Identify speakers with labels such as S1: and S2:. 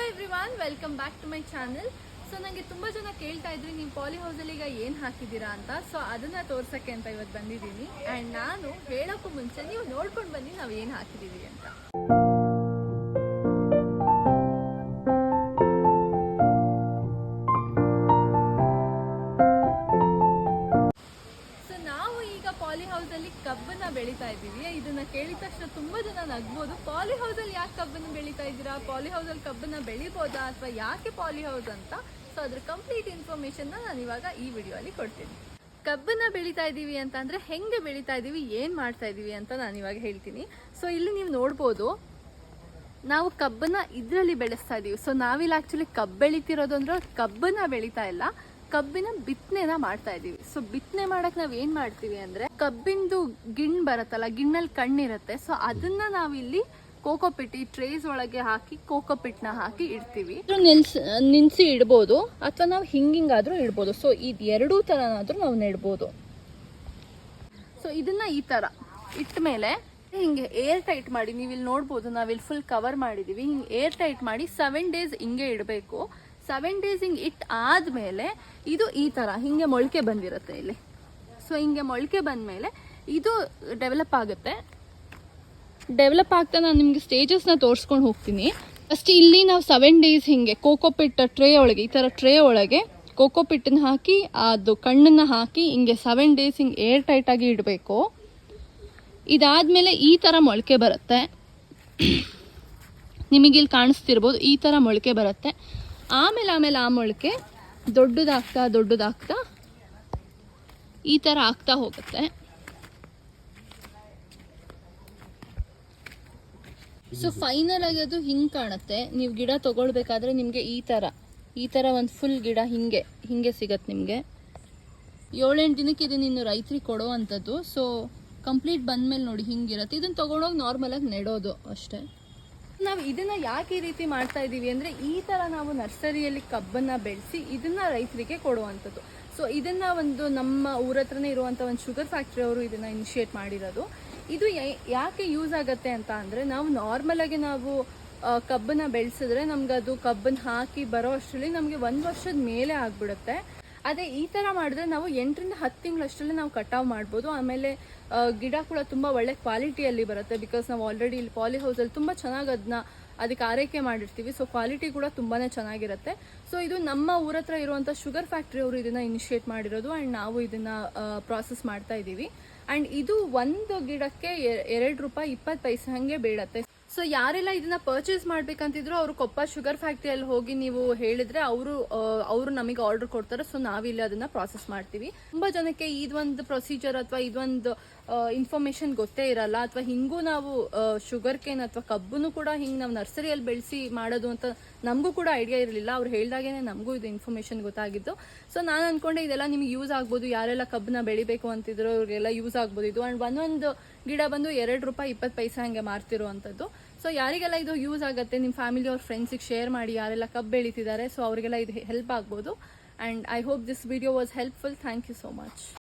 S1: Everyone, welcome back to my channel. So ನನಗೆ ತುಂಬ ಜನ ಕೇಳ್ತಾ ಇದ್ರಿ ನೀವು ಪಾಲಿ ಹೌಸಲ್ಲಿ ಈಗ ಏನು ಹಾಕಿದ್ದೀರಾ ಅಂತ. ಸೊ ಅದನ್ನು ತೋರ್ಸೋಕ್ಕೆ ಅಂತ ಇವತ್ತು ಬಂದಿದ್ದೀನಿ. ಆ್ಯಂಡ್ ನಾನು ಹೇಳೋಕ್ಕೂ ಮುಂಚೆ ನೀವು ನೋಡ್ಕೊಂಡು ಬನ್ನಿ ನಾವು ಏನು ಹಾಕಿದ್ದೀವಿ ಅಂತ. ಪಾಲಿ ಹೌಸಲ್ಲಿ ಕಬ್ಬನ್ನ ಬೆಳೀತಾ ಇದ್ದೀವಿ. ಇದನ್ನ ಕೇಳಿದ ತಕ್ಷಣ ತುಂಬಾ ಜನ ನಗ್ಬೋದು, ಪಾಲಿ ಹೌಸಲ್ಲಿ ಯಾಕೆ ಕಬ್ಬನ್ನು ಬೆಳೀತಾ ಇದ್ದೀರಾ, ಪಾಲಿ ಹೌಸಲ್ಲಿ ಕಬ್ಬನ್ನ ಬೆಳಿಬೋದಾ ಅಥವಾ ಯಾಕೆ ಪಾಲಿ ಹೌಸ್ ಅಂತ. ಸೊ ಅದ್ರ ಕಂಪ್ಲೀಟ್ ಇನ್ಫಾರ್ಮೇಶನ್ ನಾನು ಇವಾಗ ಈ ವಿಡಿಯೋ ಅಲ್ಲಿ ಕೊಡ್ತೀನಿ. ಕಬ್ಬನ್ನ ಬೆಳೀತಾ ಇದ್ದೀವಿ ಅಂತ ಅಂದ್ರೆ ಹೆಂಗೆ ಬೆಳೀತಾ ಇದ್ದೀವಿ, ಏನ್ ಮಾಡ್ತಾ ಇದೀವಿ ಅಂತ ನಾನು ಇವಾಗ ಹೇಳ್ತೀನಿ. ಸೊ ಇಲ್ಲಿ ನೀವು ನೋಡ್ಬೋದು, ನಾವು ಕಬ್ಬನ್ನ ಇದರಲ್ಲಿ ಬೆಳೆಸ್ತಾ ಇದೀವಿ. ಸೊ ನಾವಿಲ್ಲಿ ಆಕ್ಚುಲಿ ಕಬ್ಬು ಬೆಳಿತಿರೋದು ಅಂದ್ರೆ ಕಬ್ಬನ್ನ ಬೆಳೀತಾ ಇಲ್ಲ, ಕಬ್ಬಿನ ಬಿತ್ತನೆನ ಮಾಡ್ತಾ ಇದೀವಿ. ಸೊ ಬಿತ್ತನೆ ಮಾಡಕ್ ನಾವ್ ಏನ್ ಮಾಡ್ತೀವಿ ಅಂದ್ರೆ, ಕಬ್ಬಿಂದು ಗಿಣ್ ಬರತ್ತಲ್ಲ, ಗಿಣ್ಣಲ್ಲಿ ಕಣ್ಣಿರುತ್ತೆ. ಸೊ ಅದನ್ನ ನಾವಿಲ್ಲಿ ಕೋಕೋಪಿಟ್ ಈ ಟ್ರೇಸ್ ಒಳಗೆ ಹಾಕಿ ಕೋಕೋಪಿಟ್ನ ಹಾಕಿ ಇಡ್ತೀವಿ. ನಿನ್ಸಿ ಇಡ್ಬೋದು ಅಥವಾ ನಾವು ಹಿಂಗಾದ್ರೂ ಇಡ್ಬೋದು. ಸೊ ಇದು ಎರಡೂ ತರನಾದ್ರೂ ನಾವು ನೆಡ್ಬೋದು. ಸೊ ಇದನ್ನ ಈ ತರ ಇಟ್ಟ ಮೇಲೆ ಹಿಂಗೆ ಏರ್ ಟೈಟ್ ಮಾಡಿ, ನೀವು ಇಲ್ಲಿ ನೋಡ್ಬೋದು ನಾವಿಲ್ಲಿ ಫುಲ್ ಕವರ್ ಮಾಡಿದೀವಿ. ಹಿಂಗೆ ಏರ್ ಟೈಟ್ ಮಾಡಿ 7 days ಹಿಂಗೆ ಇಡಬೇಕು. 7 days ಹಿಂಗೆ ಆದ್ಮೇಲೆ ಇದು ಈ ತರ ಹಿಂಗೆ ಮೊಳಕೆ ಬಂದಿರುತ್ತೆ ಇಲ್ಲಿ. ಸೊ ಹಿಂಗೆ ಮೊಳಕೆ ಬಂದ್ಮೇಲೆ ಇದು ಡೆವಲಪ್ ಆಗುತ್ತೆ. ಡೆವಲಪ್ ಆಗ್ತಾ ನಾನು ನಿಮ್ಗೆ ಸ್ಟೇಜಸ್ನ ತೋರಿಸ್ಕೊಂಡು ಹೋಗ್ತೀನಿ. ಫಸ್ಟ್ ಇಲ್ಲಿ ನಾವು 7 days ಹಿಂಗೆ ಕೋಕೋಪಿಟ್ ಟ್ರೇ ಒಳಗೆ, ಈ ತರ ಟ್ರೇ ಒಳಗೆ ಕೋಕೋಪಿಟ್ಟನ್ನ ಹಾಕಿ ಅದು ಕಣ್ಣನ್ನ ಹಾಕಿ ಹಿಂಗೆ 7 days ಹಿಂಗೆ ಏರ್ ಟೈಟ್ ಆಗಿ ಇಡಬೇಕು. ಇದಾದ್ಮೇಲೆ ಈ ತರ ಮೊಳಕೆ ಬರುತ್ತೆ, ನಿಮಗಿಲ್ಲಿ ಕಾಣಿಸ್ತಿರ್ಬೋದು, ಈ ತರ ಮೊಳಕೆ ಬರುತ್ತೆ. ಆಮೇಲೆ ಆ ಮೊಳಕೆ ದೊಡ್ಡದಾಗ್ತಾ ಈ ತರ ಆಗ್ತಾ ಹೋಗುತ್ತೆ. ಸೊ ಫೈನಲ್ ಆಗಿ ಅದು ಹಿಂಗೆ ಕಾಣುತ್ತೆ. ನೀವು ಗಿಡ ತಗೊಳ್ಬೇಕಾದ್ರೆ ನಿಮಗೆ ಈ ತರ ಒಂದು ಫುಲ್ ಗಿಡ ಹಿಂಗೆ ಸಿಗತ್ತೆ ನಿಮಗೆ. 7-8 ದಿನಕ್ಕೆ ಇದನ್ನ ಇನ್ನು ರೈತರಿಗೆ ಕೊಡೋ ಅಂಥದ್ದು. ಸೊ ಕಂಪ್ಲೀಟ್ ಬಂದ್ಮೇಲೆ ನೋಡಿ ಹಿಂಗಿರತ್ತೆ. ಇದನ್ನ ತಗೊಂಡೋಗಿ ನಾರ್ಮಲ್ ಆಗಿ ನೆಡೋದು ಅಷ್ಟೇ. ನಾವು ಇದನ್ನ ಯಾಕೆ ಈ ರೀತಿ ಮಾಡ್ತಾ ಇದೀವಿ ಅಂದ್ರೆ, ಈ ತರ ನಾವು ನರ್ಸರಿಯಲ್ಲಿ ಕಬ್ಬನ್ನ ಬೆಳೆಸಿ ಇದನ್ನ ರೈತರಿಗೆ ಕೊಡುವಂಥದ್ದು. ಸೊ ಇದನ್ನ ಒಂದು ನಮ್ಮ ಊರ ಹತ್ರನೇ ಇರುವಂತ ಒಂದು ಶುಗರ್ ಫ್ಯಾಕ್ಟ್ರಿ ಅವರು ಇದನ್ನ ಇನಿಷಿಯೇಟ್ ಮಾಡಿರೋದು. ಇದು ಯಾಕೆ ಯೂಸ್ ಆಗತ್ತೆ ಅಂತ ಅಂದ್ರೆ, ನಾವು ನಾರ್ಮಲ್ ಆಗಿ ನಾವು ಕಬ್ಬನ್ನ ಬೆಳೆಸಿದ್ರೆ ನಮ್ಗೆ ಅದು ಕಬ್ಬನ್ನ ಹಾಕಿ ಬರೋ ಅಷ್ಟರಲ್ಲಿ ನಮ್ಗೆ 1 ವರ್ಷದ ಮೇಲೆ ಆಗ್ಬಿಡುತ್ತೆ. ಅದೇ ಈ ತರ ಮಾಡಿದ್ರೆ ನಾವು 8ರಿಂದ 10 ತಿಂಗಳಷ್ಟರಲ್ಲಿ ನಾವು ಕಟಾವ್ ಮಾಡ್ಬೋದು. ಆಮೇಲೆ ಗಿಡ ಕೂಡ ತುಂಬಾ ಒಳ್ಳೆ ಕ್ವಾಲಿಟಿಯಲ್ಲಿ ಬರುತ್ತೆ. ಬಿಕಾಸ್ ನಾವು ಆಲ್ರೆಡಿ ಇಲ್ಲಿ ಪಾಲಿ ಹೌಸಲ್ಲಿ ತುಂಬಾ ಚೆನ್ನಾಗಿ ಅದಕ್ಕೆ ಆರೈಕೆ ಮಾಡಿರ್ತೀವಿ. ಸೊ ಕ್ವಾಲಿಟಿ ಕೂಡ ತುಂಬಾನೇ ಚೆನ್ನಾಗಿರುತ್ತೆ. ಸೊ ಇದು ನಮ್ಮ ಊರ ಹತ್ರ ಇರುವಂತ ಶುಗರ್ ಫ್ಯಾಕ್ಟ್ರಿ ಅವರು ಇದನ್ನ ಇನಿಷಿಯೇಟ್ ಮಾಡಿರೋದು. ಅಂಡ್ ನಾವು ಇದನ್ನ ಪ್ರಾಸೆಸ್ ಮಾಡ್ತಾ ಇದೀವಿ. ಅಂಡ್ ಇದು ಒಂದು ಗಿಡಕ್ಕೆ ₹2.20 ಹಂಗೆ ಬೀಳತ್ತೆ. ಸೊ ಯಾರೆಲ್ಲ ಇದನ್ನ ಪರ್ಚೇಸ್ ಮಾಡ್ಬೇಕಂತಿದ್ರು ಅವರು ಕೊಪ್ಪ ಶುಗರ್ ಫ್ಯಾಕ್ಟ್ರಿಯಲ್ಲಿ ಹೋಗಿ ನೀವು ಹೇಳಿದ್ರೆ ಅವರು ನಮಗೆ ಆರ್ಡರ್ ಕೊಡ್ತಾರೆ. ಸೊ ನಾವಿಲ್ಲಿ ಅದನ್ನ ಪ್ರಾಸೆಸ್ ಮಾಡ್ತೀವಿ. ತುಂಬಾ ಜನಕ್ಕೆ ಇದೊಂದು ಪ್ರೊಸೀಜರ್ ಅಥವಾ ಇದೊಂದು ಇನ್ಫಾರ್ಮೇಶನ್ ಗೊತ್ತೇ ಇರಲ್ಲ, ಅಥವಾ ಹಿಂಗೂ ನಾವು ಶುಗರ್ ಕೇನ್ ಅಥವಾ ಕಬ್ಬನ್ನು ಕೂಡ ಹಿಂಗೆ ನಾವು ನರ್ಸರಿಯಲ್ಲಿ ಬೆಳೆಸಿ ಮಾಡೋದು ಅಂತ ನಮಗೂ ಕೂಡ ಐಡಿಯಾ ಇರಲಿಲ್ಲ. ಅವ್ರು ಹೇಳ್ದಾಗೇನೆ ನಮಗೂ ಇದು ಇನ್ಫಾರ್ಮೇಶನ್ ಗೊತ್ತಾಗಿದ್ದು. ಸೊ ನಾನು ಅನ್ಕೊಂಡೆ ಇದೆಲ್ಲ ನಿಮ್ಗೆ ಯೂಸ್ ಆಗ್ಬೋದು, ಯಾರೆಲ್ಲ ಕಬ್ಬನ್ನ ಬೆಳಿಬೇಕು ಅಂತಿದ್ರು ಅವ್ರಿಗೆಲ್ಲ ಯೂಸ್ ಆಗ್ಬೋದು ಇದು. ಅಂಡ್ ಒಂದೊಂದು ಗಿಡ ಬಂದು ₹2.20 ಹಂಗೆ ಮಾರ್ತಿರುವಂಥದ್ದು. ಸೊ ಯಾರಿಗೆಲ್ಲ ಇದು ಯೂಸ್ ಆಗುತ್ತೆ, ನಿಮ್ಮ ಫ್ಯಾಮಿಲಿ ಅವ್ರ ಫ್ರೆಂಡ್ಸಿಗೆ ಶೇರ್ ಮಾಡಿ, ಯಾರೆಲ್ಲ ಕಬ್ಬು ಬೆಳೀತಿದ್ದಾರೆ. ಸೊ ಅವರಿಗೆಲ್ಲ ಇದು ಹೆಲ್ಪ್ ಆಗ್ಬೋದು. And I hope this video was helpful. Thank you so much.